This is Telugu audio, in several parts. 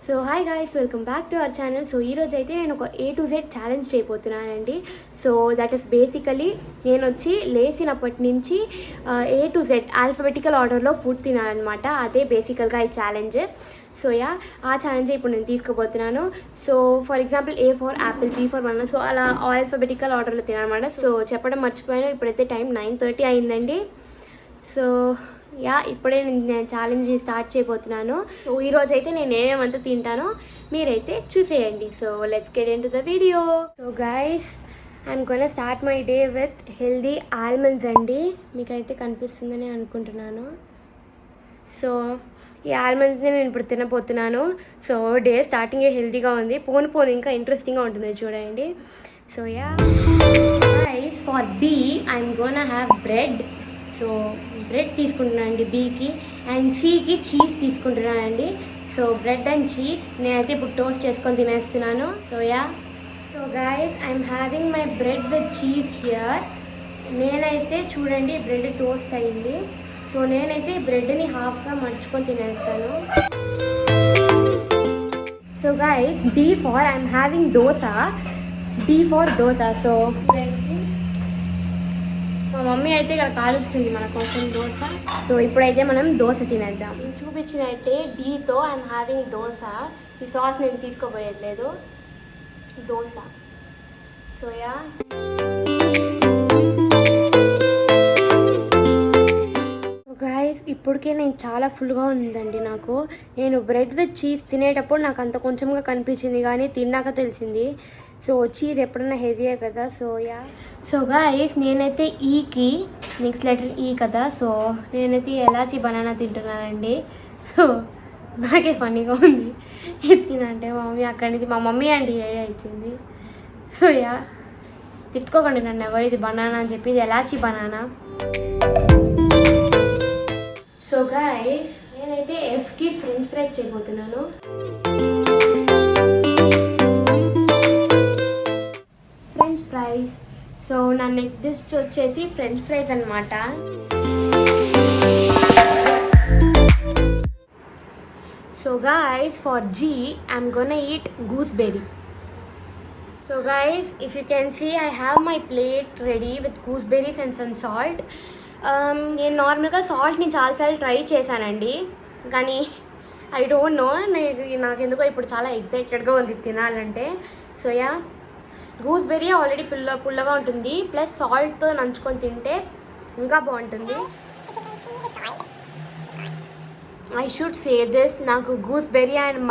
So hi guys, welcome back to our channel. So ఈరోజు అయితే నేను ఒక A to Z ఛాలెంజ్ చేయబోతున్నానండి. సో దట్ ఈస్ బేసికలీ నేను వచ్చి లేచినప్పటి నుంచి A to Z ఆల్ఫబెటికల్ ఆర్డర్లో ఫుడ్ తినాలన్నమాట. అదే బేసికల్గా ఈ ఛాలెంజ్. సో ఆ ఛాలెంజ్ ఇప్పుడు నేను తీసుకోబోతున్నాను. So for example A for apple, B for banana, so అలా ఆల్ఫబెటికల్ ఆర్డర్లో తినాలన్నమాట. సో చెప్పడం మర్చిపోయాను, ఇప్పుడైతే టైం 9:30 అయిందండి. సో ఇప్పుడే నేను ఛాలెంజ్ స్టార్ట్ చేయబోతున్నాను. సో ఈరోజు అయితే నేను ఏమేమంతా తింటానో మీరైతే చూసేయండి. So let's get in to the video. So guys, I'm gonna start my day with healthy almonds అండి. మీకైతే కనిపిస్తుందని అనుకుంటున్నాను. సో ఈ ఆల్మండ్స్ని నేను ఇప్పుడు తినబోతున్నాను. సో డే స్టార్టింగే హెల్తీగా ఉంది, పోను ఇంకా ఇంట్రెస్టింగ్గా ఉంటుంది చూడండి. So guys, for B I'm gonna have bread. So bread తీసుకుంటున్నానండి బీకి, అండ్ సీకి చీజ్ తీసుకుంటున్నానండి. సో బ్రెడ్ అండ్ చీజ్ నేనైతే ఇప్పుడు టోస్ట్ చేసుకొని తినేస్తున్నాను. So so guys, I'm having my bread with cheese here. నేనైతే చూడండి బ్రెడ్ టోస్ట్ అయింది. సో నేనైతే ఈ బ్రెడ్ని హాఫ్గా మర్చుకొని తినేస్తాను. So guys, D for I'm having dosa. D for dosa. So మా మమ్మీ అయితే ఇక్కడ కాలుస్తుంది మన కోసం దోశ. సో ఇప్పుడైతే మనం దోశ తినేద్దాం. చూపించినట్టే Dతో ఐఎమ్ హ్యావింగ్ దోశ. ఈ సాస్ నేను తీసుకోబోయట్లేదు, దోశ. సో గైస్, ఇప్పటికే నేను చాలా ఫుల్గా ఉందండి నాకు. నేను బ్రెడ్ విత్ చీజ్ తినేటప్పుడు నాకు అంత కొంచెంగా కనిపించింది, కానీ తిన్నాక తెలిసింది. సో చీజ్ ఎప్పుడన్నా హెవీయే కదా. సో గైస్, నేనైతే ఈకి నెక్స్ట్ లెటర్ ఈ కదా. సో నేనైతే ఎలాచి బనానా తింటున్నానండి. సో నాకే ఫన్నీగా ఉంది ఎత్తినంటే. మా మమ్మీ అక్కడి నుంచి, మా మమ్మీ అండి ఐడియా ఇచ్చింది. సో తిట్టుకోకండి నన్ను ఎవరు, ఇది బనానా అని చెప్పి. ఇది ఎలాచి బనానా. సో గైస్, నేనైతే ఎఫ్కి ఫ్రెంచ్ ఫ్రైస్ చేయబోతున్నాను. French fries. సో నా నెక్స్ట్ డిష్ వచ్చేసి ఫ్రెంచ్ ఫ్రైస్ అనమాట. So guys, for G I'm gonna eat gooseberry. So guys, if you can see I have my plate ready with gooseberries and some salt. నేను నార్మల్గా సాల్ట్ని చాలాసార్లు ట్రై చేశానండి, కానీ ఐ డోంట్ నో, నాకెందుకో ఇప్పుడు చాలా ఎక్సైటెడ్గా ఉంది తినాలంటే. సో గూస్బెర్రీ ఆల్రెడీ పుల్లగా ఉంటుంది, ప్లస్ సాల్ట్తో నంచుకొని తింటే ఇంకా బాగుంటుంది. ఐ షుడ్ సే దిస్, నాకు గూస్బెర్రీ అండ్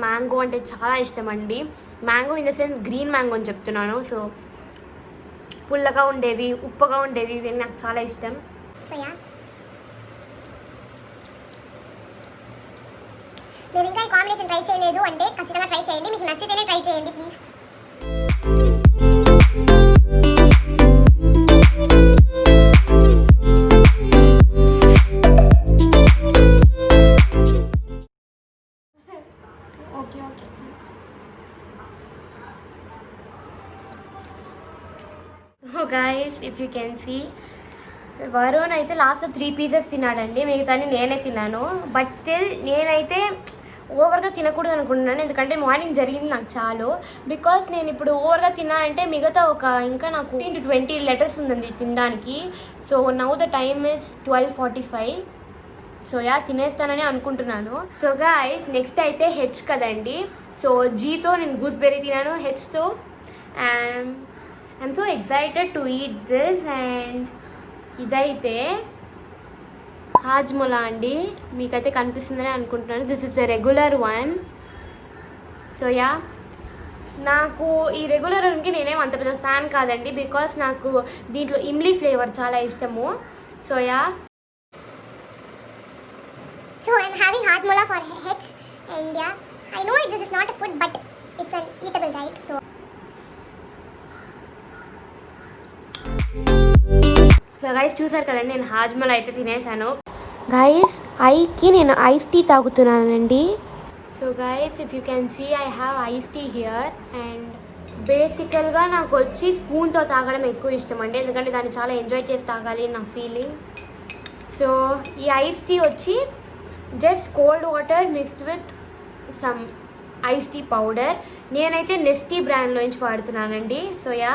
మ్యాంగో అంటే చాలా ఇష్టం అండి. Mango in the sense green mango అని చెప్తున్నాను. సో పుల్లగా ఉండేవి, ఉప్పగా ఉండేవి, ఇవి నాకు చాలా ఇష్టం. మీరు ఇంకా ఈ కాంబినేషన్ ట్రై చేయలేదు అంటే ఖచ్చితంగా ట్రై చేయండి. మీకు నచ్చితేనే ట్రై చేయండి please. Guys, if you can see, Varun అయితే లాస్ట్లో 3 పీసెస్ తిన్నాడండి, మిగతాని నేనే తిన్నాను. బట్ స్టిల్ నేనైతే ఓవర్గా తినకూడదు అనుకుంటున్నాను, ఎందుకంటే మార్నింగ్ జరిగింది నాకు చాలు. బికాస్ నేను ఇప్పుడు ఓవర్గా తిన్నానంటే మిగతా ఇంకా నాకు 15 to 20 లెటర్స్ ఉందండి తినడానికి. So now the time is 12:45. So తినేస్తానని అనుకుంటున్నాను. సో గైస్, నెక్స్ట్ అయితే H కదండి. సో Gతో నేను గూస్బెర్రీ తినాను, Hతో I'm so excited to eat this. And ఇదైతే హాజ్మోలా అండి, మీకైతే కనిపిస్తుందని అనుకుంటున్నాను. This is the regular one. So నాకు ఈ రెగ్యులర్ వన్కి నేనేం అంత పెద్ద ఫ్యాన్ కాదండి, బికాస్ నాకు దీంట్లో ఇమ్లీ ఫ్లేవర్ చాలా ఇష్టము. So So I'm having hajmola for H, and I know this is not a food but it's an eatable, right? So guys, చూసారు కదండి, నేను హాజ్మోలా అయితే తినేసాను. గైస్, ఐకి నేను ఐస్ టీ తాగుతున్నానండి. So guys, if you can see I have ice tea here. And బేసికల్గా నాకు వచ్చి స్పూన్తో తాగడం ఎక్కువ ఇష్టం అండి, ఎందుకంటే దాన్ని చాలా ఎంజాయ్ చేసి తాగాలి నా ఫీలింగ్. సో ఈ ఐస్ టీ వచ్చి just cold water mixed with some ice tea powder. నేనైతే నెస్టీ బ్రాండ్లో నుంచి వాడుతున్నానండి. So yeah,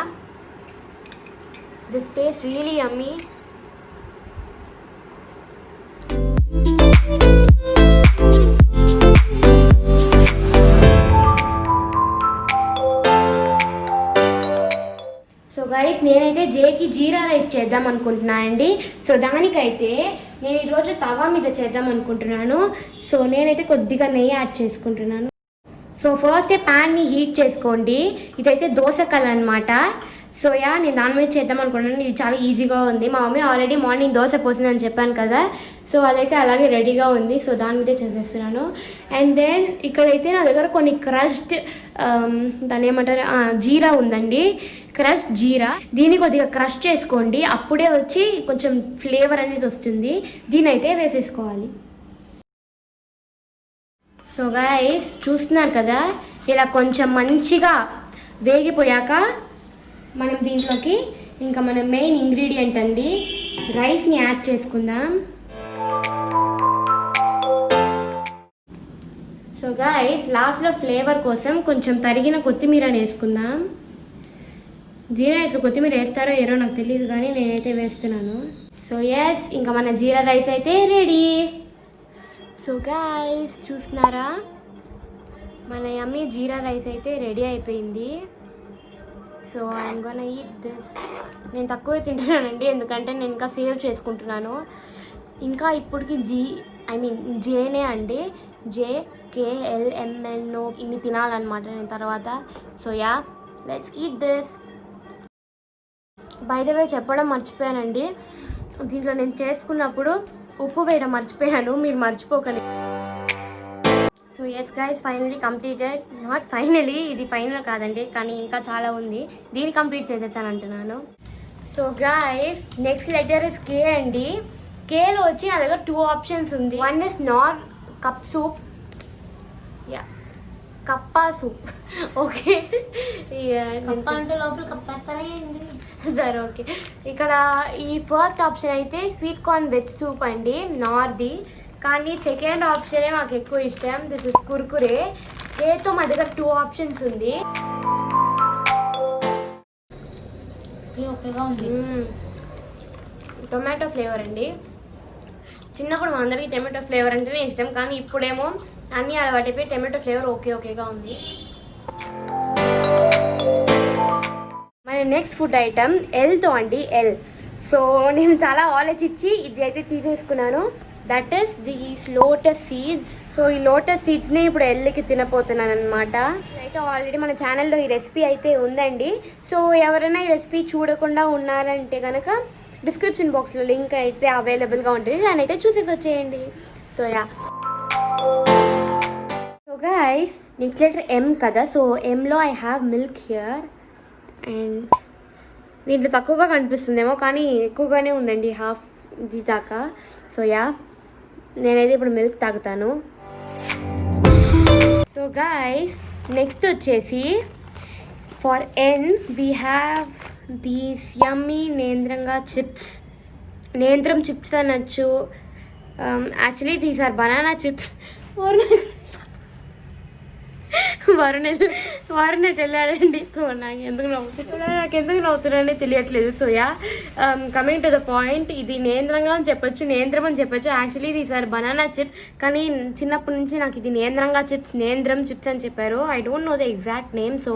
this taste really yummy. So guys, నేనైతే జేకి జీరా రైస్ చేద్దాం అనుకుంటున్నాను అండి. సో దానికైతే నేను ఈరోజు తవా మీద చేద్దాం అనుకుంటున్నాను. సో నేనైతే కొద్దిగా నెయ్యి యాడ్ చేసుకుంటున్నాను. సో ఫస్ట్ ప్యాన్ని హీట్ చేసుకోండి. ఇదైతే దోశ కల్ అనమాట. సో యా, నేను దాని మీద చేద్దాం అనుకుంటున్నాను. ఇది చాలా ఈజీగా ఉంది. మా మమ్మీ ఆల్రెడీ మార్నింగ్ దోశ పోసిందని చెప్పాను కదా, సో అదైతే అలాగే రెడీగా ఉంది. సో దాని మీదే చేసేస్తున్నాను. అండ్ దెన్ ఇక్కడైతే నా దగ్గర కొన్ని క్రష్డ్ దాన్ని ఏమంటారు, జీరా ఉందండి. క్రష్ జీరా, దీన్ని కొద్దిగా క్రష్ చేసుకోండి. అప్పుడే వచ్చి కొంచెం ఫ్లేవర్ అనేది వస్తుంది. దీని అయితే వేసేసుకోవాలి. సో గైస్, చూస్తున్నారు కదా, ఇలా కొంచెం మంచిగా వేగిపోయాక మనం దీంట్లోకి ఇంకా మన మెయిన్ ఇంగ్రీడియంట్ అండి రైస్ని యాడ్ చేసుకుందాం. సో గైస్, లాస్ట్లో ఫ్లేవర్ కోసం కొంచెం తరిగిన కొత్తిమీరని వేసుకుందాం. జీరా రైస్లో కొత్తిమీర వేస్తారో ఏరో నాకు తెలియదు, కానీ నేనైతే వేస్తున్నాను. సో ఎస్, ఇంకా మన జీరా రైస్ అయితే రెడీ. సో గైస్, చూస్తున్నారా, మన యమ్మీ జీరా రైస్ అయితే రెడీ అయిపోయింది. So I'm gonna eat this. నేను తక్కువే తింటున్నానండి, ఎందుకంటే నేను ఇంకా సేవ్ చేసుకుంటున్నాను. ఇంకా ఇప్పటికి జేనే అండి, JKLMNO ఇన్ని తినాలన్నమాట నేను తర్వాత. So yeah, let's eat this. By the way చెప్పడం మర్చిపోయానండి, దీంట్లో నేను చేసుకున్నప్పుడు ఉప్పు వేయడం మర్చిపోయాను, మీరు మర్చిపోకండి. So yes guys, finally completed. Not finally, ఇది ఫైనల్ కాదండి, కానీ ఇంకా చాలా ఉంది. దీన్ని కంప్లీట్ చేసేసాను అంటున్నాను. So guys, next letter is K అండి. కేలో వచ్చి నా దగ్గర 2 ఆప్షన్స్ ఉంది. One is Knorr cup soup, yeah cuppa soup. Okay, అంటే లోపల కప్పేస్తారా ఏంది? సరే ఓకే. ఇక్కడ ఈ ఫస్ట్ ఆప్షన్ అయితే స్వీట్ కార్న్ వెజ్ సూప్ అండి, నార్ది. కానీ సెకండ్ ఆప్షనే మాకు ఎక్కువ ఇష్టం. This is Kurkure. కేతో మా దగ్గర 2 ఆప్షన్స్ ఉంది. ఓకేగా ఉంది. టొమాటో ఫ్లేవర్ అండి. చిన్నప్పుడు మా అందరికీ టొమాటో ఫ్లేవర్ అంటేనే ఇష్టం, కానీ ఇప్పుడేమో అన్నీ అలవాటైపోయి టొమాటో ఫ్లేవర్ ఓకేగా ఉంది. మన నెక్స్ట్ ఫుడ్ ఐటమ్ ఎల్తో అండి, ఎల్. సో నేను చాలా ఆలోచించి ఇది అయితే తీసేసుకున్నాను. That is these lotus seeds. So ఈ లోటస్ సీడ్స్ని ఇప్పుడు ఎల్కి తినపోతున్నాను అనమాట. అయితే ఆల్రెడీ మన ఛానల్లో ఈ రెసిపీ అయితే ఉందండి. సో ఎవరైనా ఈ రెసిపీ చూడకుండా ఉన్నారంటే కనుక డిస్క్రిప్షన్ బాక్స్లో లింక్ అయితే అవైలబుల్గా ఉంటుంది, దాన్ని అయితే చూసేసి వచ్చేయండి. So yeah, so guys, next letter M కదా. సో Mలో I have milk here. And దీంట్లో తక్కువగా కనిపిస్తుందేమో, కానీ ఎక్కువగానే ఉందండి, హాఫ్ ఇది దాకా. సో యా, నేనైతే ఇప్పుడు మిల్క్ తాగుతాను. సో గైస్, నెక్స్ట్ వచ్చేసి for N we have these yummy నేంద్రంగా చిప్స్. నేంద్రం చిప్స్ అనొచ్చు, actually these are banana chips. Varun వెళ్ళాడండి. సో నాకు ఎందుకు నవ్వుతున్నానే తెలియట్లేదు. So yeah, coming to the point, ఇది నేంద్రంగా అని చెప్పొచ్చు, నేంద్రం అని చెప్పొచ్చు. యాక్చువల్లీ ఇది సార్ బనానా చిప్స్, కానీ చిన్నప్పటి నుంచి నాకు ఇది నేంద్రంగా చిప్స్, నేంద్రం చిప్స్ అని చెప్పారు. I don't know the exact name. So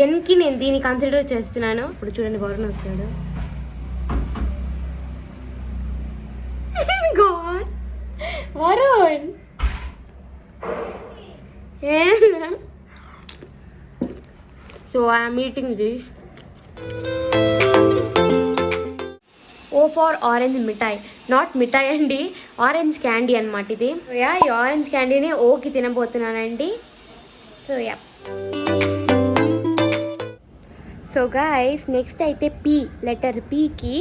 ఎన్కి నేను దీన్ని కన్సిడర్ చేస్తున్నాను. ఇప్పుడు చూడండి, వరుణ్ వస్తాడు. God, Varun So I am eating this. O for orange మిఠాయి, నాట్ మిఠాయి అండి, ఆరెంజ్ క్యాండీ అనమాట ఇది. యా, ఈ ఆరెంజ్ క్యాండీని ఓకి తినబోతున్నానండి. So yeah, so guys, next అయితే P, లెటర్ Pకి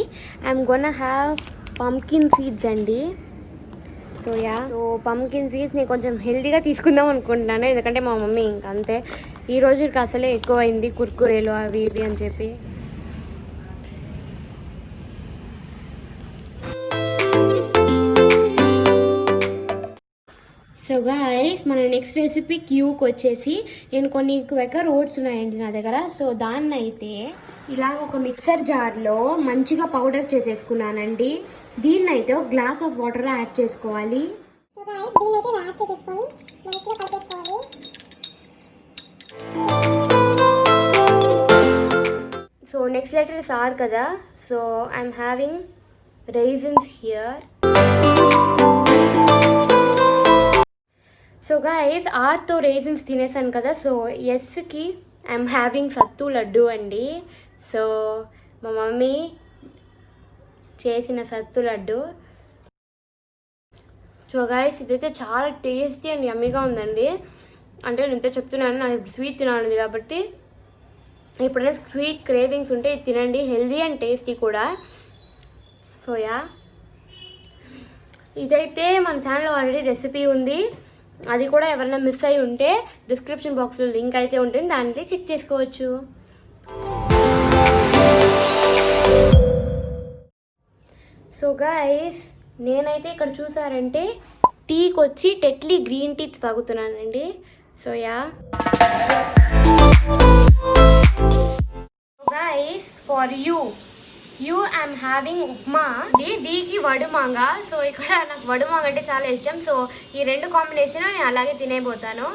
I'm gonna have pumpkin seeds అండి. So yeah, so pumpkin seeds నేను కొంచెం హెల్తీగా తీసుకుందాం అనుకుంటున్నాను, ఎందుకంటే మా మమ్మీ ఇంకా అంతే ఈ రోజుకి అసలే ఎక్కువైంది కుర్కురేలు అవి ఇవి అని చెప్పి. సో సో గాయస్ మన నెక్స్ట్ రెసిపీ క్యూకి వచ్చేసి నేను కొన్ని క్వెకర్ ఓట్స్ ఉన్నాయండి నా దగ్గర. సో దాన్ని అయితే ఇలా ఒక మిక్సర్ జార్లో మంచిగా పౌడర్ చేసేసుకున్నానండి. దీన్ని అయితే ఒక గ్లాస్ ఆఫ్ వాటర్లో యాడ్ చేసుకోవాలి. సో గాయ్స్ దీన్ని అయితే యాడ్ చేసేసుకొని మంచిగా కలిపేసుకోవాలి. So next letter is R కదా. So I'm having raisins here. So guys ఆర్తో రేజిన్స్ తినేసాను కదా. సో ఎస్కి ఐఎమ్ హ్యావింగ్ సత్తు లడ్డు అండి. సో మా మమ్మీ చేసిన సత్తు లడ్డు. సో గైస్ ఇదైతే చాలా టేస్టీ అండ్ యమ్మీగా ఉందండి. అంటే నేను ఇంత చెప్తున్నాను, నాకు స్వీట్ తినాలి కాబట్టి ఎప్పుడైనా స్వీట్ క్రేవింగ్స్ ఉంటే ఇది తినండి, హెల్దీ అండ్ టేస్టీ కూడా. సో యా, ఇదైతే మన ఛానల్లో ఆల్రెడీ రెసిపీ ఉంది, అది కూడా ఎవరైనా మిస్ అయి ఉంటే డిస్క్రిప్షన్ బాక్స్లో లింక్ అయితే ఉంటుంది, దాంట్లో చెక్ చేసుకోవచ్చు. సో గైస్ నేనైతే ఇక్కడ చూసారంటే టీకి వచ్చి టెట్లీ గ్రీన్ టీ తాగుతున్నానండి. So yeah guys for U I'm having upma. డీకి వడుమాంగ. సో ఇక్కడ నాకు వడుమాంగ అంటే చాలా ఇష్టం. సో ఈ రెండు కాంబినేషన్ నేను అలాగే తినేపోతాను.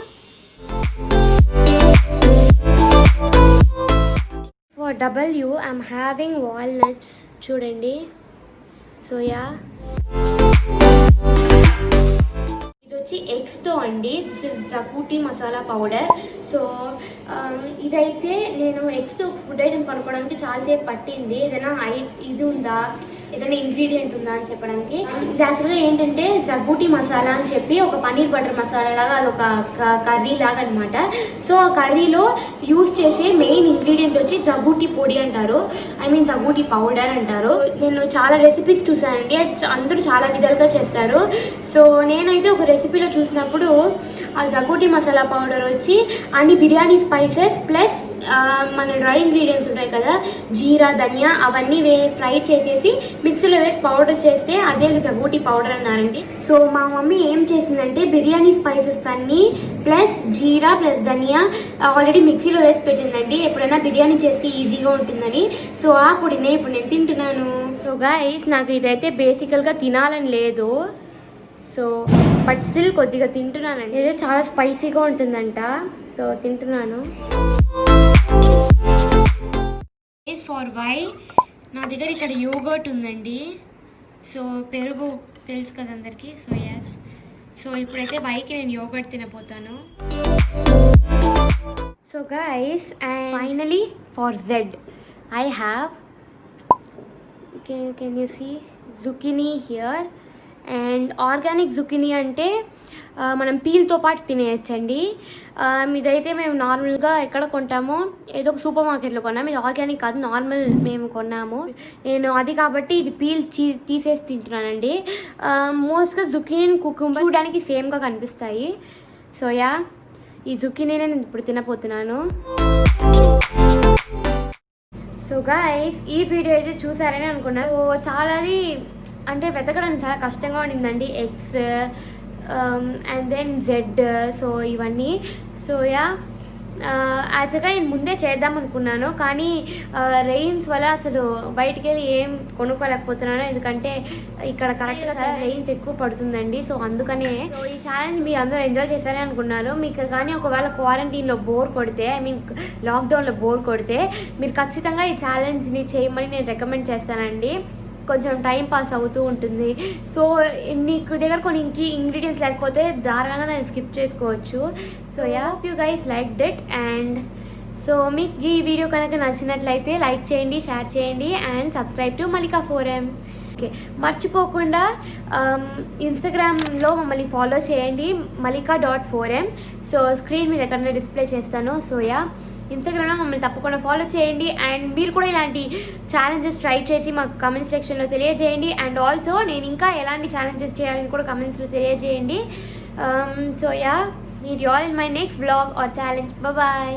For W I'm having walnuts. చూడండి. సో యా, ఇది వచ్చి ఎగ్స్తో అండి. దిస్ ఇస్ జకూటీ మసాలా పౌడర్. సో ఇదైతే నేను ఎగ్స్తో ఫుడ్ ఐటమ్ కొనుక్కోవడానికి చాలాసేపు పట్టింది. ఏదైనా ఇది ఉందా, ఏదైనా ఇంగ్రీడియంట్ ఉందా అని చెప్పడానికి. ఇది యాక్చువల్గా ఏంటంటే జగూటీ మసాలా అని చెప్పి ఒక పన్నీర్ బటర్ మసాలా లాగా, అది ఒక కర్రీ లాగా అనమాట. సో ఆ కర్రీలో యూస్ చేసే మెయిన్ ఇంగ్రీడియంట్ వచ్చి జగూటీ పొడి అంటారు, ఐ మీన్ జగూటీ పౌడర్ అంటారు. నేను చాలా రెసిపీస్ చూసానండి, అందరూ చాలా విధాలుగా చేస్తారు. సో నేనైతే ఒక రెసిపీలో చూసినప్పుడు ఆ జగూటీ మసాలా పౌడర్ వచ్చి అన్ని బిర్యానీ స్పైసెస్ ప్లస్ మన డ్రై ఇంగ్రీడియంట్స్ ఉంటాయి కదా, జీరా, ధనియా, అవన్నీ ఫ్రై చేసేసి మిక్సీలో వేసి పౌడర్ చేస్తే అదే జగూటీ పౌడర్ అన్నారండి. సో మా మమ్మీ ఏం చేసిందంటే బిర్యానీ స్పైసెస్ అన్నీ ప్లస్ జీరా ప్లస్ ధనియా ఆల్రెడీ మిక్సీలో వేసి పెట్టిందండి, ఎప్పుడైనా బిర్యానీ చేస్తే ఈజీగా ఉంటుందని. సో ఆ పొడినే ఇప్పుడు నేను తింటున్నాను. సో గైస్ నాకు ఇదైతే బేసికల్గా తినాలని లేదు, సో బట్ స్టిల్ కొద్దిగా తింటున్నానండి. ఇదే చాలా స్పైసీగా ఉంటుందంట, సో తింటున్నాను. ఫర్ వై నా దగ్గర ఇక్కడ యోగర్ట్ ఉందండి. సో పెరుగు తెలుసు కదా అందరికీ. సో ఎస్, సో ఇప్పుడైతే వైకి నేను యోగర్ట్ తినపోతాను. So guys and finally for Z I have, can you see zucchini here. And organic zucchini అంటే మనం పీల్తో పాటు తినేయచ్చండి. ఇదైతే మేము నార్మల్గా ఎక్కడ కొంటామో ఏదో ఒక సూపర్ మార్కెట్లో కొన్నాము. ఇది ఆర్గానిక్ కాదు, నార్మల్ మేము కొన్నాము. నేను అది కాబట్టి ఇది పీల్ తీసేసి తింటున్నానండి. మోస్ట్గా జుకినీ కుకుంబర్ చూడడానికి సేమ్గా కనిపిస్తాయి. సో యా, ఈ జుకినీ నేను ఇప్పుడు తినపోతున్నాను. సో గైస్ ఈ వీడియో అయితే చూసారని అనుకున్నాను. చాలాది అంటే వెతకడానికి చాలా కష్టంగా ఉండిందండి, eggs and then z. So ఇవన్నీ. సో యా, యాక్చువల్గా నేను ముందే చేద్దాం అనుకున్నాను, కానీ రెయిన్స్ వల్ల అసలు బయటికి వెళ్ళి ఏం కొనుక్కోలేకపోతున్నాను, ఎందుకంటే ఇక్కడ కరెక్ట్గా రెయిన్స్ ఎక్కువ పడుతుందండి. సో అందుకనే సో ఈ ఛాలెంజ్ మీరు అందరూ ఎంజాయ్ చేశారని అనుకున్నాను. మీకు కానీ ఒకవేళ క్వారంటైన్లో బోర్ కొడితే, ఐ మీన్ లాక్డౌన్లో బోర్ కొడితే మీరు ఖచ్చితంగా ఈ ఛాలెంజ్ని చేయమని నేను రికమెండ్ చేస్తానండి. కొంచెం టైం పాస్ అవుతూ ఉంటుంది. సో మీకు దగ్గర కొన్ని ఇంగ్రీడియంట్స్ లేకపోతే దారుణంగా దాన్ని స్కిప్ చేసుకోవచ్చు. So yeah, hope you guys like that. And so మీకు ఈ వీడియో కనుక నచ్చినట్లయితే లైక్ చేయండి, షేర్ చేయండి and subscribe to Mallika 4M. Okay, మర్చిపోకుండా ఇన్స్టాగ్రామ్లో మమ్మల్ని ఫాలో చేయండి, malika.4M. సో స్క్రీన్ మీద ఎక్కడైనా డిస్ప్లే చేస్తాను. సో యా, ఇన్స్టాగ్రామ్లో మమ్మల్ని తప్పకుండా ఫాలో చేయండి. అండ్ మీరు కూడా ఇలాంటి ఛాలెంజెస్ ట్రై చేసి మాకు కమెంట్ సెక్షన్లో తెలియజేయండి. అండ్ ఆల్సో నేను ఇంకా ఎలాంటి ఛాలెంజెస్ చేయాలని కూడా కమెంట్స్లో తెలియజేయండి. So yeah, meet you all in my next vlog or challenge. Bye bye.